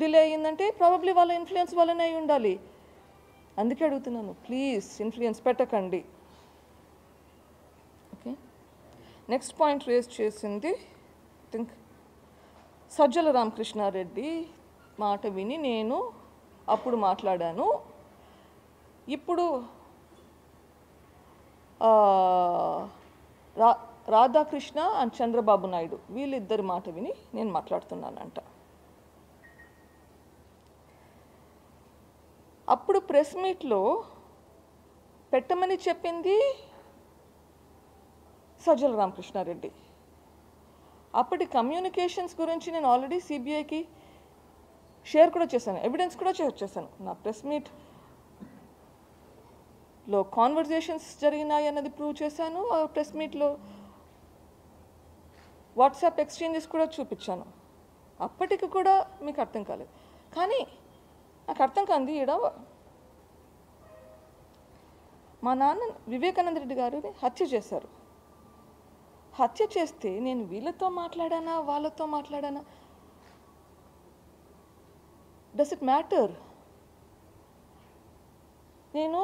Delay అయ్యిందంటే probably వాళ్ళ influence వల్లనే అయి ఉండాలి. అందుకే అడుగుతున్నాను, ప్లీజ్ ఇన్ఫ్లుయెన్స్ పెట్టకండి. ఓకే, నెక్స్ట్ పాయింట్ రేస్ చేసింది థింక్ సజ్జల రామకృష్ణారెడ్డి మాట విని నేను అప్పుడు మాట్లాడాను. ఇప్పుడు రాధాకృష్ణ అండ్ చంద్రబాబు నాయుడు వీళ్ళిద్దరి మాట విని నేను మాట్లాడుతున్నానంట. అప్పుడు ప్రెస్ మీట్లో పెట్టమని చెప్పింది సజ్జల రామకృష్ణారెడ్డి. అప్పటి కమ్యూనికేషన్స్ గురించి నేను ఆల్రెడీ సిబిఐకి షేర్ కూడా చేశాను, ఎవిడెన్స్ కూడా షేర్ చేశాను. నా ప్రెస్ మీట్లో కాన్వర్జేషన్స్ జరిగినాయి అన్నది ప్రూవ్ చేశాను. ఆ ప్రెస్ మీట్లో వాట్సాప్ ఎక్స్చేంజెస్ కూడా చూపించాను. అప్పటికి కూడా మీకు అర్థం కాలేదు. కానీ నాకు అర్థం కాంది, ఈడ మా నాన్న వివేకానంద రెడ్డి గారిని హత్య చేశారు. హత్య చేస్తే నేను వీళ్ళతో మాట్లాడానా వాళ్ళతో మాట్లాడానా, డస్ ఇట్ మ్యాటర్? నేను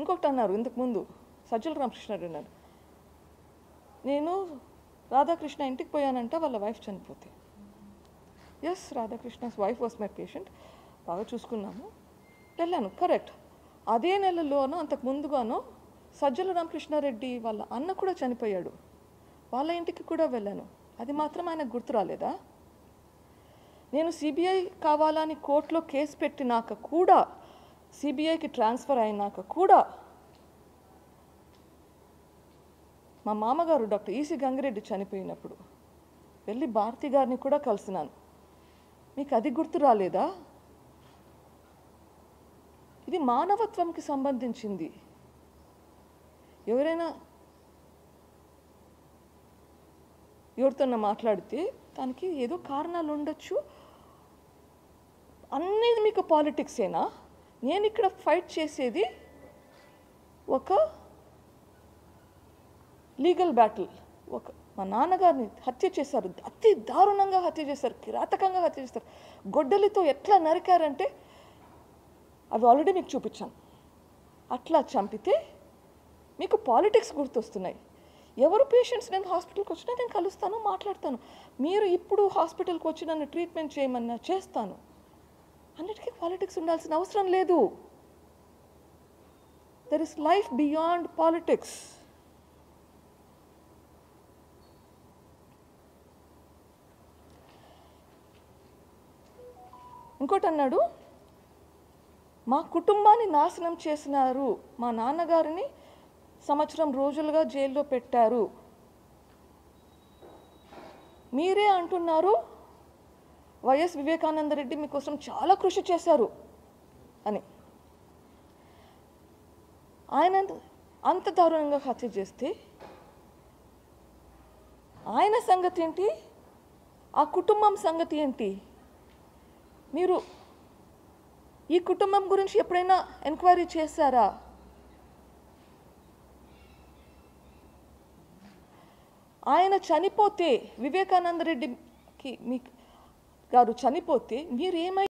ఇంకొకటి అన్నారు ఇంతకుముందు సజ్జల రామకృష్ణారెడ్డి అన్నారు, నేను రాధాకృష్ణ ఇంటికి పోయానంట వాళ్ళ వైఫ్ చనిపోతే. Yes, Radhakrishna's wife was my patient, బాగా చూసుకున్నాము, వెళ్ళాను, కరెక్ట్. అదే నెలలోనో అంతకు ముందుగానో సజ్జల రామకృష్ణారెడ్డి వాళ్ళ అన్న కూడా చనిపోయాడు, వాళ్ళ ఇంటికి కూడా వెళ్ళాను. అది మాత్రం ఆయనకు గుర్తు రాలేదా? నేను సిబిఐ కావాలని కోర్టులో కేసు పెట్టినాక కూడా, సిబిఐకి ట్రాన్స్ఫర్ అయినాక కూడా మా మామగారు డాక్టర్ ఈసి గంగిరెడ్డి చనిపోయినప్పుడు వెళ్ళి భారతి గారిని కూడా కలిసినాను. మీకు అది గుర్తు రాలేదా? ఇది మానవత్వంకి సంబంధించింది. ఎవరైనా ఎవరితోన్నా మాట్లాడితే దానికి ఏదో కారణాలు ఉండొచ్చు. అన్నీ మీకు పాలిటిక్సేనా? నేను ఇక్కడ ఫైట్ చేసేది ఒక లీగల్ బ్యాటిల్. మా నాన్నగారిని హత్య చేశారు, అతి దారుణంగా హత్య చేశారు, కిరాతకంగా హత్య చేశారు. గొడ్డలితో ఎట్లా నరికారంటే అవి ఆల్రెడీ మీకు చూపించాను. అట్లా చంపితే మీకు పాలిటిక్స్ గుర్తొస్తున్నాయి. ఎవరు పేషెంట్స్ నేను హాస్పిటల్కి వచ్చినా నేను కలుస్తాను, మాట్లాడతాను. మీరు ఇప్పుడు హాస్పిటల్కి వచ్చి నన్ను ట్రీట్మెంట్ చేయమన్నా చేస్తాను. అన్నిటికీ పాలిటిక్స్ ఉండాల్సిన అవసరం లేదు. There is life beyond politics. ఇంకోటి అన్నాడు, మా కుటుంబాన్ని నాశనం చేసినారు, మా నాన్నగారిని సంవత్సరం రోజులుగా జైల్లో పెట్టారు, మీరే అంటున్నారు వైఎస్ వివేకానంద రెడ్డి మీకోసం చాలా కృషి చేశారు అని. ఆయన అంత దారుణంగా హత్య చేస్తే ఆయన సంగతి ఏంటి, ఆ కుటుంబం సంగతి ఏంటి? మీరు ఈ కుటుంబం గురించి ఎప్పుడైనా ఎంక్వైరీ చేశారా? ఆయన చనిపోతే, వివేకానంద రెడ్డి గారు చనిపోతే మీరు ఏమై